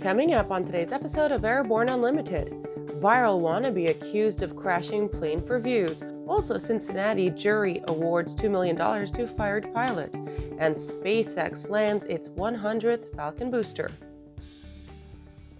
Coming up on today's episode of Airborne Unlimited, viral wannabe accused of crashing plane for views. Also, Cincinnati jury awards $2 million to fired pilot. And SpaceX lands its 100th Falcon booster.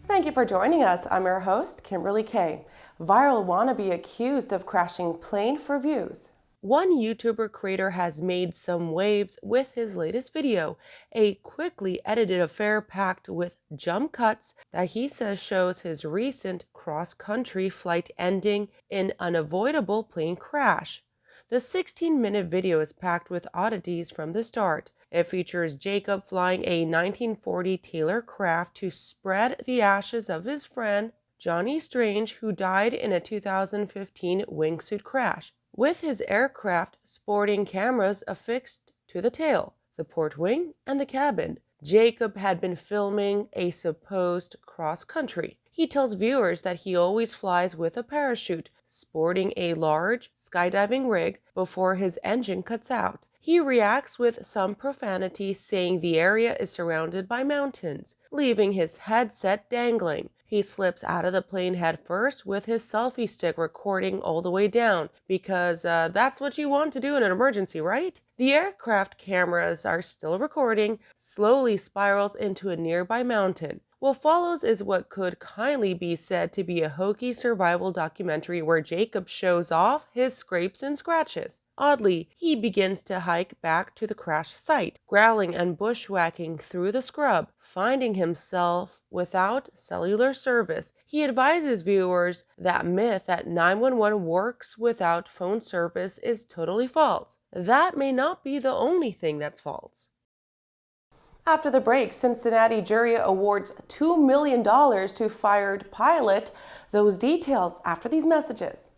Thank you for joining us. I'm your host, Kimberly Kay. Viral wannabe accused of crashing plane for views. One YouTuber creator has made some waves with his latest video, a quickly edited affair packed with jump cuts that he says shows his recent cross-country flight ending in unavoidable plane crash. The 16-minute video is packed with oddities from the start. It features Jacob flying a 1940 Taylorcraft to spread the ashes of his friend, Johnny Strange, who died in a 2015 wingsuit crash, with his aircraft sporting cameras affixed to the tail, the port wing, and the cabin. Jacob had been filming a supposed cross-country. He tells viewers that he always flies with a parachute, sporting a large skydiving rig before his engine cuts out. He reacts with some profanity, saying the area is surrounded by mountains, leaving his headset dangling. He slips out of the plane headfirst with his selfie stick recording all the way down, because that's what you want to do in an emergency, right? The aircraft cameras are still recording, slowly spirals into a nearby mountain. What follows is what could kindly be said to be a hokey survival documentary where Jacob shows off his scrapes and scratches. Oddly, he begins to hike back to the crash site, growling and bushwhacking through the scrub, finding himself without cellular service. He advises viewers that myth that 911 works without phone service is totally false. That may not be the only thing that's false. After the break, Cincinnati jury awards $2 million to fired pilot. Those details after these messages.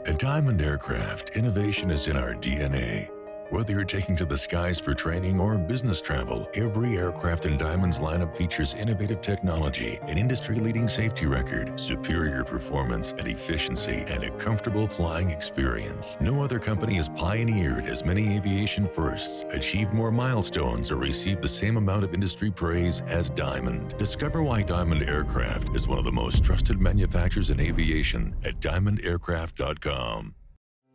At Diamond Aircraft, innovation is in our DNA. Whether you're taking to the skies for training or business travel, every aircraft in Diamond's lineup features innovative technology, an industry-leading safety record, superior performance and efficiency, and a comfortable flying experience. No other company has pioneered as many aviation firsts, achieved more milestones, or received the same amount of industry praise as Diamond. Discover why Diamond Aircraft is one of the most trusted manufacturers in aviation at diamondaircraft.com.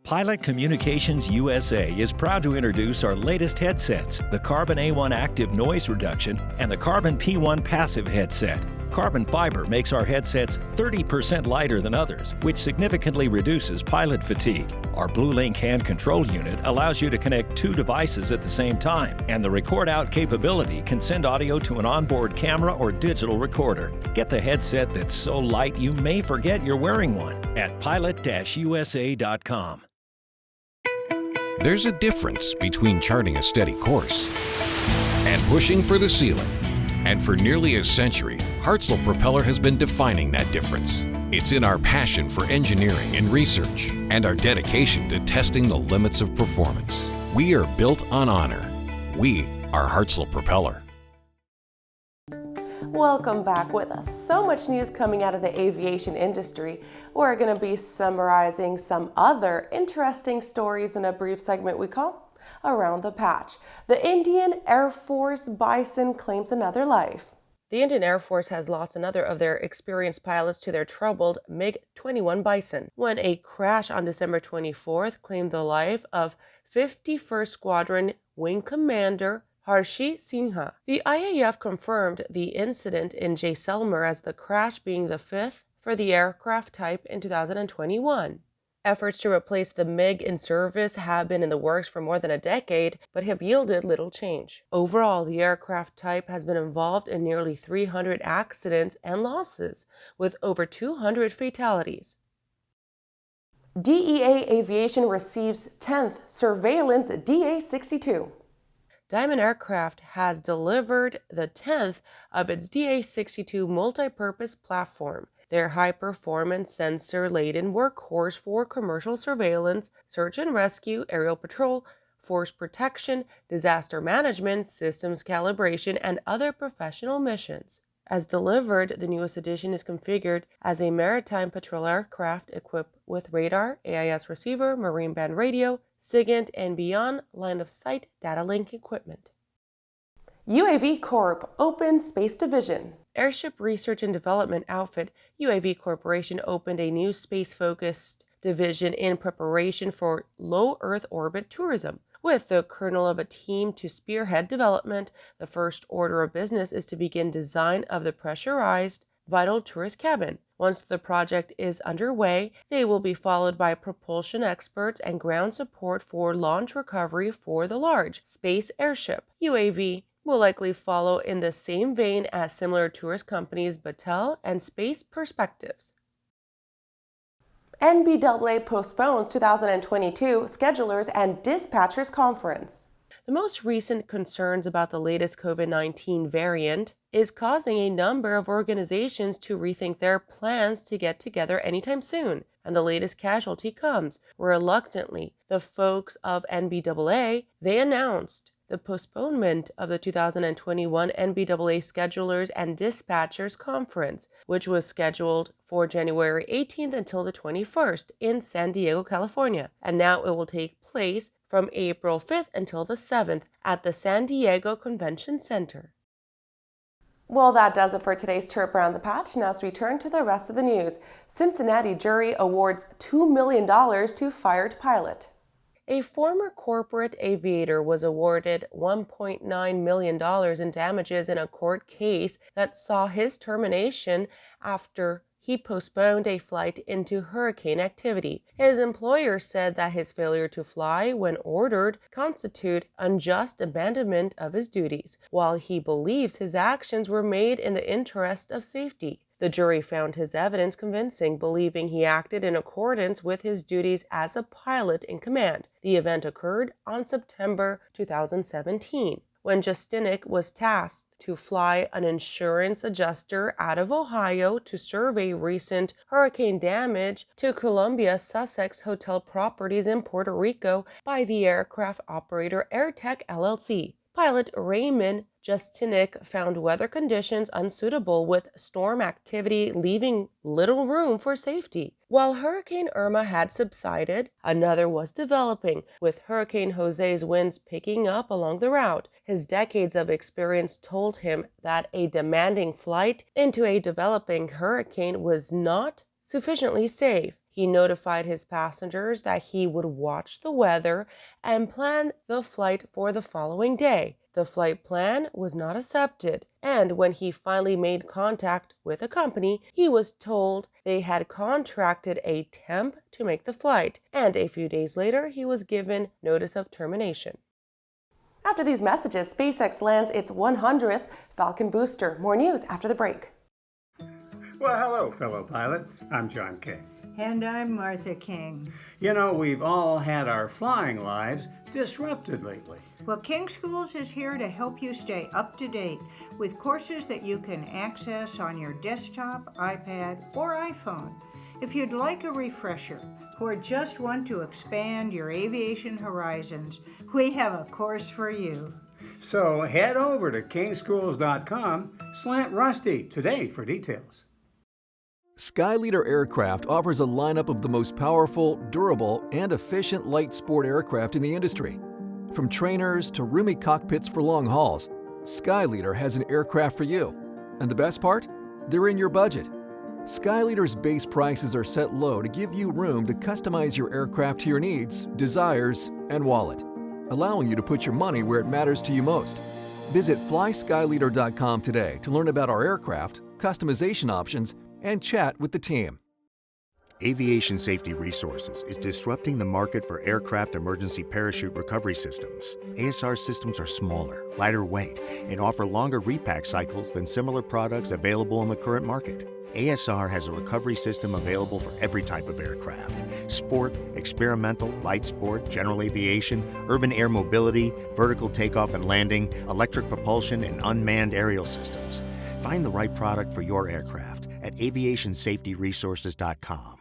Pilot Communications USA is proud to introduce our latest headsets, the Carbon A1 Active Noise Reduction and the Carbon P1 Passive Headset. Carbon fiber makes our headsets 30% lighter than others, which significantly reduces pilot fatigue. Our BlueLink hand control unit allows you to connect two devices at the same time, and the record out capability can send audio to an onboard camera or digital recorder. Get the headset that's so light you may forget you're wearing one at pilot-usa.com. There's a difference between charting a steady course and pushing for the ceiling. And for nearly a century, Hartzell Propeller has been defining that difference. It's in our passion for engineering and research and our dedication to testing the limits of performance. We are built on honor. We are Hartzell Propeller. Welcome back. With us, so much news coming out of the aviation industry. We're going to be summarizing some other interesting stories in a brief segment we call Around the Patch. The Indian Air Force Bison claims another life. The Indian Air Force has lost another of their experienced pilots to their troubled MiG-21 Bison when a crash on December 24th claimed the life of 51st Squadron Wing Commander Harshi Sinha. The IAF confirmed the incident in Jaisalmer as the crash being the fifth for the aircraft type in 2021. Efforts to replace the MiG in service have been in the works for more than a decade, but have yielded little change. Overall, the aircraft type has been involved in nearly 300 accidents and losses, with over 200 fatalities. DEA Aviation receives 10th surveillance DA-62. Diamond Aircraft has delivered the 10th of its DA-62 multi-purpose platform, their high-performance sensor-laden workhorse for commercial surveillance, search and rescue, aerial patrol, force protection, disaster management, systems calibration, and other professional missions. As delivered, the newest edition is configured as a maritime patrol aircraft equipped with radar, AIS receiver, marine band radio, SIGINT, and beyond line-of-sight data link equipment. UAV Corp opens space division. Airship research and development outfit UAV Corporation opened a new space-focused division in preparation for low Earth orbit tourism. With the kernel of a team to spearhead development, the first order of business is to begin design of the pressurized vital tourist cabin. Once the project is underway, they will be followed by propulsion experts and ground support for launch recovery for the large space airship. UAV will likely follow in the same vein as similar tourist companies Battelle and Space Perspectives. NBAA postpones 2022 Schedulers and Dispatchers Conference. The most recent concerns about the latest COVID-19 variant is causing a number of organizations to rethink their plans to get together anytime soon. And the latest casualty comes reluctantly. The folks of NBAA, they announced the postponement of the 2021 NBAA Schedulers and Dispatchers Conference, which was scheduled for January 18th until the 21st in San Diego, California. And now it will take place from April 5th until the 7th at the San Diego Convention Center. Well, that does it for today's Chirp Around the Patch. Now let's return to the rest of the news. Cincinnati jury awards $2 million to fired pilot. A former corporate aviator was awarded $1.9 million in damages in a court case that saw his termination after he postponed a flight into hurricane activity. His employer said that his failure to fly when ordered constituted unjust abandonment of his duties, while he believes his actions were made in the interest of safety. The jury found his evidence convincing, believing he acted in accordance with his duties as a pilot in command. The event occurred on September 2017, when Justinic was tasked to fly an insurance adjuster out of Ohio to survey recent hurricane damage to Columbia Sussex hotel properties in Puerto Rico by the aircraft operator AirTech LLC. Pilot Raymond Justinic found weather conditions unsuitable with storm activity, leaving little room for safety. While Hurricane Irma had subsided, another was developing, with Hurricane Jose's winds picking up along the route. His decades of experience told him that a demanding flight into a developing hurricane was not sufficiently safe. He notified his passengers that he would watch the weather and plan the flight for the following day. The flight plan was not accepted, and when he finally made contact with a company, he was told they had contracted a temp to make the flight, and a few days later, he was given notice of termination. After these messages, SpaceX lands its 100th Falcon booster. More news after the break. Well, hello, fellow pilot. I'm John King. And I'm Martha King. You know, we've all had our flying lives disrupted lately. Well, King Schools is here to help you stay up to date with courses that you can access on your desktop, iPad, or iPhone. If you'd like a refresher or just want to expand your aviation horizons, we have a course for you. So head over to kingschools.com/Rusty today for details. Skyleader Aircraft offers a lineup of the most powerful, durable, and efficient light sport aircraft in the industry. From trainers to roomy cockpits for long hauls, Skyleader has an aircraft for you. And the best part? They're in your budget. Skyleader's base prices are set low to give you room to customize your aircraft to your needs, desires, and wallet, allowing you to put your money where it matters to you most. Visit flyskyleader.com today to learn about our aircraft, customization options, and chat with the team. Aviation Safety Resources is disrupting the market for aircraft emergency parachute recovery systems. ASR systems are smaller, lighter weight, and offer longer repack cycles than similar products available in the current market. ASR has a recovery system available for every type of aircraft: sport, experimental, light sport, general aviation, urban air mobility, vertical takeoff and landing, electric propulsion, and unmanned aerial systems. Find the right product for your aircraft at aviationsafetyresources.com.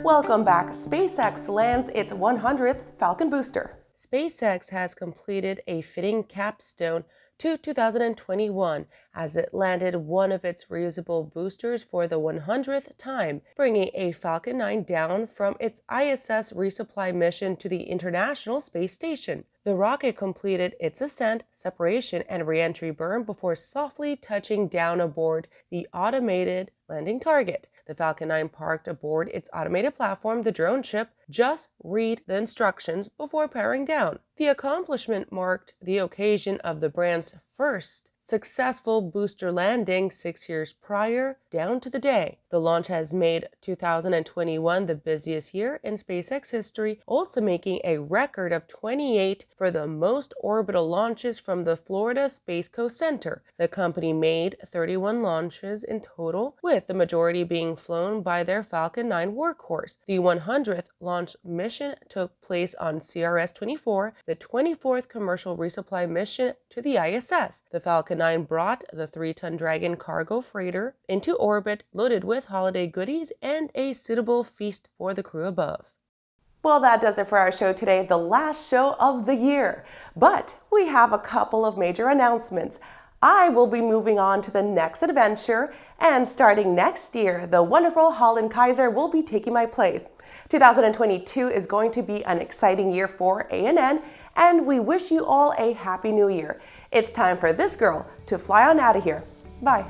Welcome back. SpaceX lands its 100th Falcon booster. SpaceX has completed a fitting capstone to 2021 as it landed one of its reusable boosters for the 100th time, bringing a Falcon 9 down from its ISS resupply mission to the International Space Station. The rocket completed its ascent, separation, and reentry burn before softly touching down aboard the automated landing target. The Falcon 9 parked aboard its automated platform, the drone ship. Just read the instructions before powering down. The accomplishment marked the occasion of the brand's first successful booster landing 6 years prior, down to the day. The launch has made 2021 the busiest year in SpaceX history, also making a record of 28 for the most orbital launches from the Florida Space Coast Center. The company made 31 launches in total, with the majority being flown by their Falcon 9 workhorse. The 100th launch mission took place on CRS-24, the 24th commercial resupply mission to the ISS. The Falcon 9 brought the 3-ton Dragon cargo freighter into orbit loaded with holiday goodies and a suitable feast for the crew above. Well, that does it for our show today, the last show of the year. But we have a couple of major announcements. I will be moving on to the next adventure, and starting next year, the wonderful Holland Kaiser will be taking my place. 2022 is going to be an exciting year for ANN, and we wish you all a happy new year. It's time for this girl to fly on out of here. Bye.